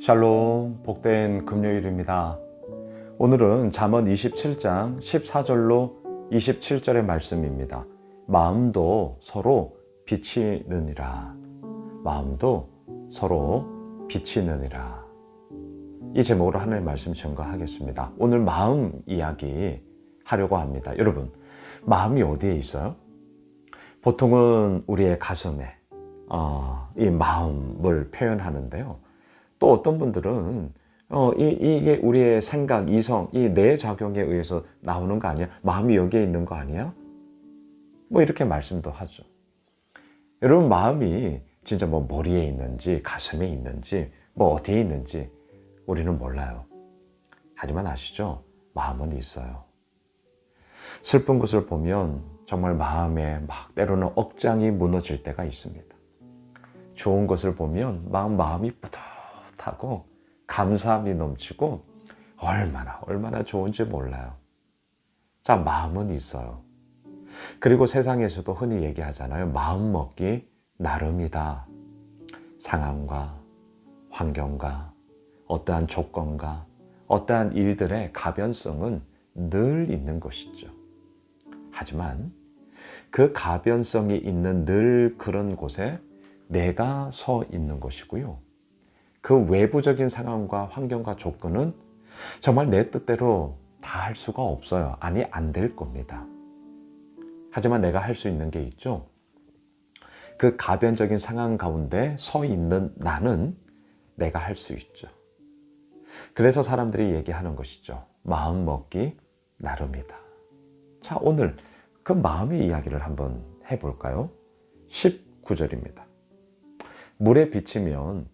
샬롬, 복된 금요일입니다. 오늘은 잠언 27장 14절로 27절의 말씀입니다. 마음도 서로 비치느니라. 마음도 서로 비치느니라. 이 제목으로 하나님의 말씀 전가하겠습니다. 오늘 마음 이야기 하려고 합니다. 여러분, 마음이 어디에 있어요? 보통은 우리의 가슴에 이 마음을 표현하는데요. 또 어떤 분들은 이게 우리의 생각, 이성, 이 뇌작용에 의해서 나오는 거 아니야? 마음이 여기에 있는 거 아니야? 뭐 이렇게 말씀도 하죠. 여러분, 마음이 진짜 뭐 머리에 있는지 가슴에 있는지 뭐 어디에 있는지 우리는 몰라요. 하지만 아시죠? 마음은 있어요. 슬픈 것을 보면 정말 마음에 막 때로는 억장이 무너질 때가 있습니다. 좋은 것을 보면 마음이 뿌듯하고 감사함이 넘치고 얼마나 좋은지 몰라요. 자, 마음은 있어요. 그리고 세상에서도 흔히 얘기하잖아요. 마음 먹기 나름이다. 상황과 환경과 어떠한 조건과 어떠한 일들의 가변성은 늘 있는 것이죠. 하지만 그 가변성이 있는 늘 그런 곳에 내가 서 있는 것이고요. 그 외부적인 상황과 환경과 조건은 정말 내 뜻대로 다 할 수가 없어요. 아니, 안 될 겁니다. 하지만 내가 할 수 있는 게 있죠. 그 가변적인 상황 가운데 서 있는 나는 내가 할 수 있죠. 그래서 사람들이 얘기하는 것이죠. 마음 먹기 나름이다. 자, 오늘 그 마음의 이야기를 한번 해볼까요? 19절입니다. 물에 비치면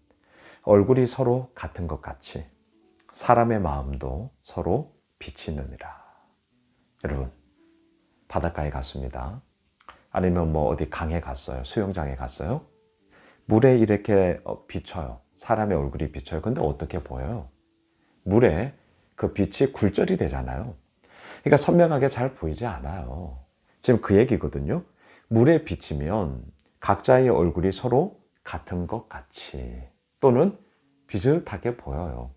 얼굴이 서로 같은 것 같이 사람의 마음도 서로 비치느니라. 여러분, 바닷가에 갔습니다. 아니면 뭐 어디 강에 갔어요. 수영장에 갔어요. 물에 이렇게 비쳐요. 사람의 얼굴이 비쳐요. 근데 어떻게 보여요? 물에 그 빛이 굴절이 되잖아요. 그러니까 선명하게 잘 보이지 않아요. 지금 그 얘기거든요. 물에 비치면 각자의 얼굴이 서로 같은 것 같이 또는 비슷하게 보여요.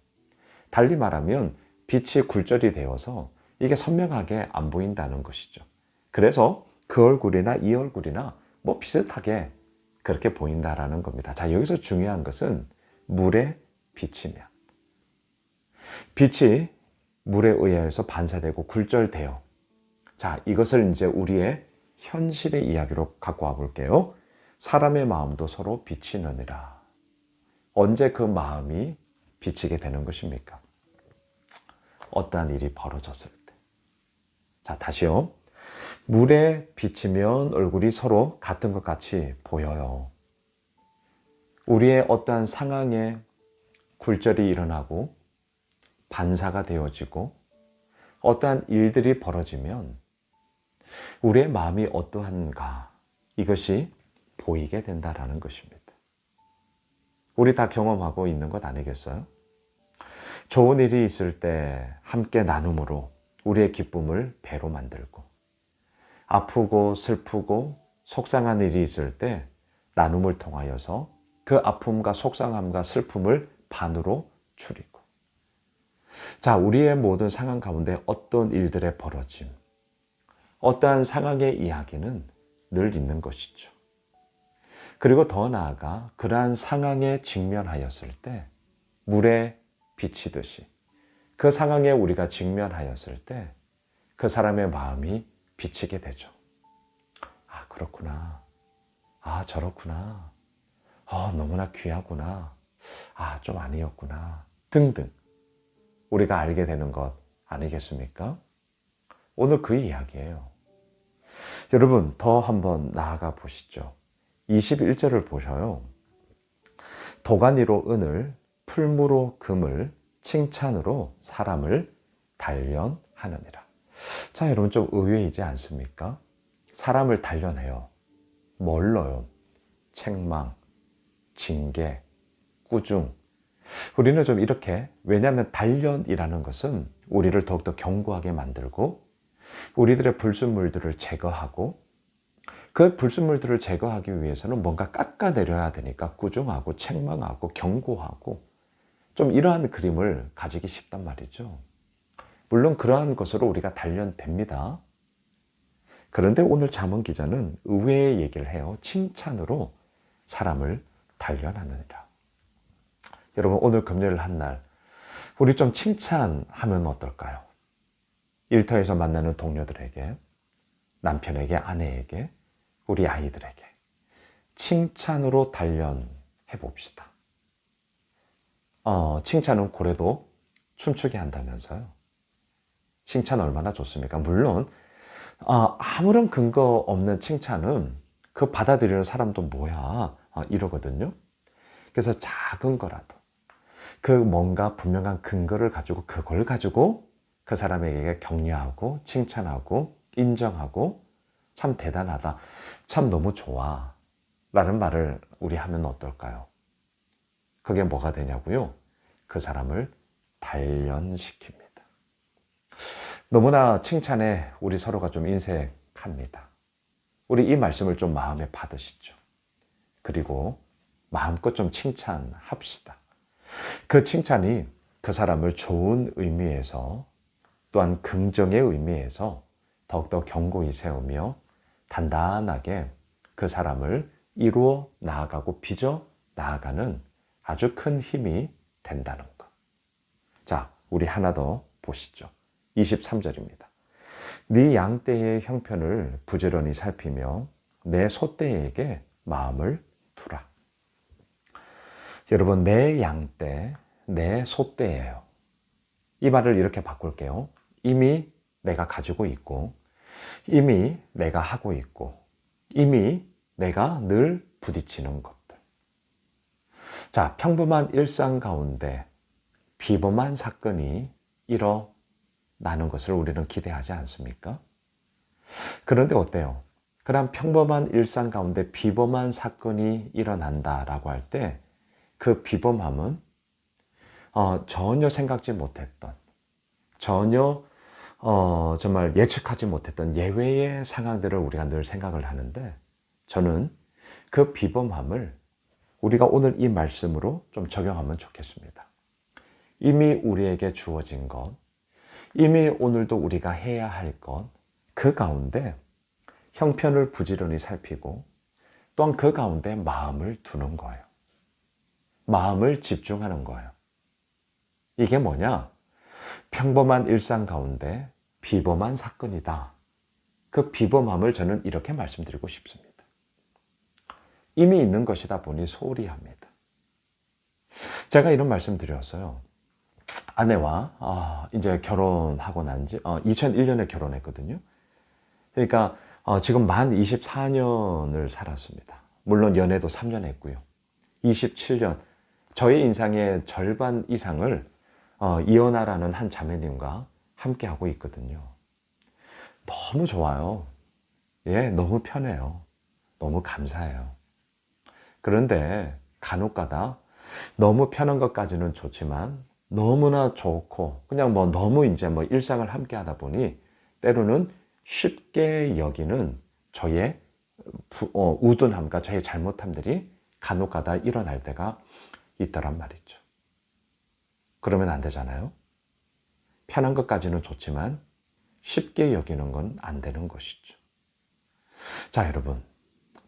달리 말하면 빛이 굴절이 되어서 이게 선명하게 안 보인다는 것이죠. 그래서 그 얼굴이나 이 얼굴이나 뭐 비슷하게 그렇게 보인다라는 겁니다. 자, 여기서 중요한 것은 물에 비치면 빛이 물에 의해서 반사되고 굴절돼요. 자, 이것을 이제 우리의 현실의 이야기로 갖고 와 볼게요. 사람의 마음도 서로 비치느니라. 언제 그 마음이 비치게 되는 것입니까? 어떠한 일이 벌어졌을 때. 자, 다시요. 물에 비치면 얼굴이 서로 같은 것 같이 보여요. 우리의 어떠한 상황에 굴절이 일어나고 반사가 되어지고 어떠한 일들이 벌어지면 우리의 마음이 어떠한가 이것이 보이게 된다라는 것입니다. 우리 다 경험하고 있는 것 아니겠어요? 좋은 일이 있을 때 함께 나눔으로 우리의 기쁨을 배로 만들고 아프고 슬프고 속상한 일이 있을 때 나눔을 통하여서 그 아픔과 속상함과 슬픔을 반으로 줄이고 자, 우리의 모든 상황 가운데 어떤 일들의 벌어짐, 어떠한 상황의 이야기는 늘 있는 것이죠. 그리고 더 나아가 그러한 상황에 직면하였을 때 물에 비치듯이 그 상황에 우리가 직면하였을 때 그 사람의 마음이 비치게 되죠. 아, 그렇구나. 아, 저렇구나. 너무나 귀하구나. 아, 좀 아니었구나. 등등. 우리가 알게 되는 것 아니겠습니까? 오늘 그 이야기예요. 여러분, 더 한번 나아가 보시죠. 21절을 보셔요. 도가니로 은을, 풀무로 금을, 칭찬으로 사람을 단련하느니라. 자, 여러분, 좀 의외이지 않습니까? 사람을 단련해요. 뭘로요? 책망, 징계, 꾸중. 우리는 좀 이렇게, 왜냐하면 단련이라는 것은 우리를 더욱더 견고하게 만들고 우리들의 불순물들을 제거하고 그 불순물들을 제거하기 위해서는 뭔가 깎아내려야 되니까 꾸중하고 책망하고 경고하고 좀 이러한 그림을 가지기 쉽단 말이죠. 물론 그러한 것으로 우리가 단련됩니다. 그런데 오늘 잠언 기자는 의외의 얘기를 해요. 칭찬으로 사람을 단련하느니라. 여러분, 오늘 금요일 한 날 우리 좀 칭찬하면 어떨까요? 일터에서 만나는 동료들에게, 남편에게, 아내에게, 우리 아이들에게 칭찬으로 단련해 봅시다. 칭찬은 고래도 춤추게 한다면서요. 칭찬 얼마나 좋습니까? 물론 아무런 근거 없는 칭찬은 그 받아들이는 사람도 뭐야 이러거든요. 그래서 작은 거라도 그 뭔가 분명한 근거를 가지고 그걸 가지고 그 사람에게 격려하고 칭찬하고 인정하고 참 대단하다, 참 너무 좋아 라는 말을 우리 하면 어떨까요? 그게 뭐가 되냐고요? 그 사람을 단련시킵니다. 너무나 칭찬에 우리 서로가 좀 인색합니다. 우리 이 말씀을 좀 마음에 받으시죠. 그리고 마음껏 좀 칭찬합시다. 그 칭찬이 그 사람을 좋은 의미에서 또한 긍정의 의미에서 더욱더 견고히 세우며 단단하게 그 사람을 이루어 나아가고 빚어 나아가는 아주 큰 힘이 된다는 것. 자, 우리 하나 더 보시죠. 23절입니다. 네 양떼의 형편을 부지런히 살피며 내 소떼에게 마음을 두라. 여러분, 내 양떼, 내 소떼예요. 이 말을 이렇게 바꿀게요. 이미 내가 가지고 있고, 이미 내가 하고 있고, 이미 내가 늘 부딪히는 것들. 자, 평범한 일상 가운데 비범한 사건이 일어나는 것을 우리는 기대하지 않습니까? 그런데 어때요? 그런 평범한 일상 가운데 비범한 사건이 일어난다라고 할 때 그 비범함은 전혀 생각지 못했던, 전혀 정말 예측하지 못했던 예외의 상황들을 우리가 늘 생각을 하는데, 저는 그 비범함을 우리가 오늘 이 말씀으로 좀 적용하면 좋겠습니다. 이미 우리에게 주어진 것, 이미 오늘도 우리가 해야 할 것, 그 가운데 형편을 부지런히 살피고 또한 그 가운데 마음을 두는 거예요. 마음을 집중하는 거예요. 이게 뭐냐? 평범한 일상 가운데 비범한 사건이다. 그 비범함을 저는 이렇게 말씀드리고 싶습니다. 이미 있는 것이다 보니 소홀히 합니다. 제가 이런 말씀 드렸어요. 아내와 이제 결혼하고 난 지 2001년에 결혼했거든요. 그러니까 지금 만 24년을 살았습니다. 물론 연애도 3년 했고요. 27년, 저의 인생의 절반 이상을 이연아라는 한 자매님과 함께 하고 있거든요. 너무 좋아요. 예, 너무 편해요. 너무 감사해요. 그런데 간혹가다 너무 편한 것까지는 좋지만 너무나 좋고 그냥 너무 이제 일상을 함께 하다 보니 때로는 쉽게 여기는 저의 우둔함과 저의 잘못함들이 간혹가다 일어날 때가 있더란 말이죠. 그러면 안 되잖아요. 편한 것까지는 좋지만 쉽게 여기는 건 안 되는 것이죠. 자, 여러분,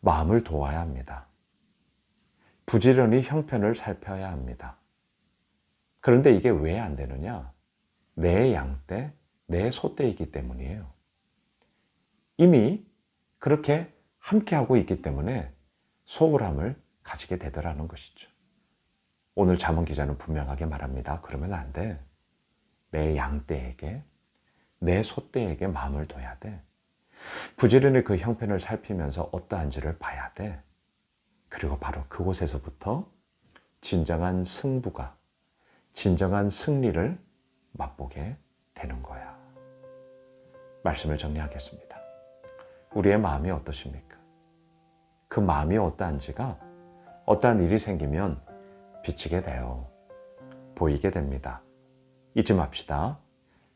마음을 도와야 합니다. 부지런히 형편을 살펴야 합니다. 그런데 이게 왜 안 되느냐? 내 양떼, 내 소떼이기 때문이에요. 이미 그렇게 함께하고 있기 때문에 소홀함을 가지게 되더라는 것이죠. 오늘 잠언 기자는 분명하게 말합니다. 그러면 안 돼. 내 양떼에게, 내 소떼에게 마음을 둬야 돼. 부지런히 그 형편을 살피면서 어떠한지를 봐야 돼. 그리고 바로 그곳에서부터 진정한 승부가, 진정한 승리를 맛보게 되는 거야. 말씀을 정리하겠습니다. 우리의 마음이 어떠십니까? 그 마음이 어떠한지가 어떠한 일이 생기면 비치게 돼요. 보이게 됩니다. 잊지 맙시다.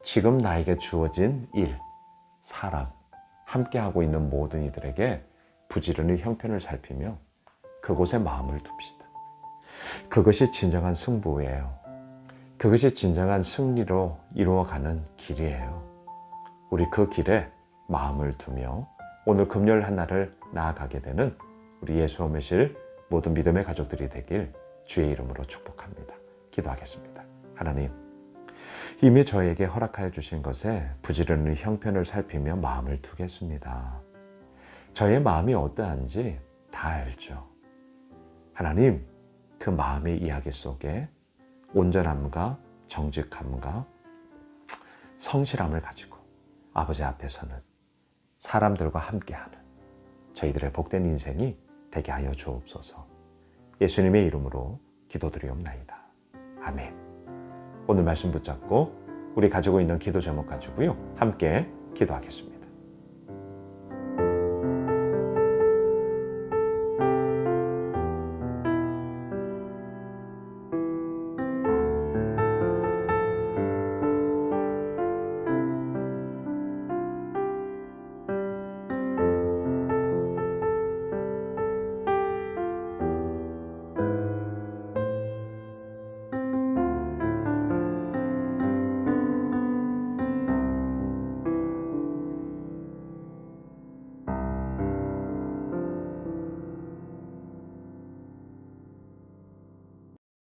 지금 나에게 주어진 일, 사람, 함께하고 있는 모든 이들에게 부지런히 형편을 살피며 그곳에 마음을 둡시다. 그것이 진정한 승부예요. 그것이 진정한 승리로 이루어가는 길이에요. 우리 그 길에 마음을 두며 오늘 금요일 하나를 나아가게 되는 우리 예수 오실 모든 믿음의 가족들이 되길 주의 이름으로 축복합니다. 기도하겠습니다. 하나님, 이미 저에게 허락하여 주신 것에 부지런히 형편을 살피며 마음을 두겠습니다. 저의 마음이 어떠한지 다 알죠. 하나님, 그 마음의 이야기 속에 온전함과 정직함과 성실함을 가지고 아버지 앞에서는 사람들과 함께하는 저희들의 복된 인생이 되게 하여 주옵소서. 예수님의 이름으로 기도드리옵나이다. 아멘. 오늘 말씀 붙잡고 우리 가지고 있는 기도 제목 가지고요, 함께 기도하겠습니다.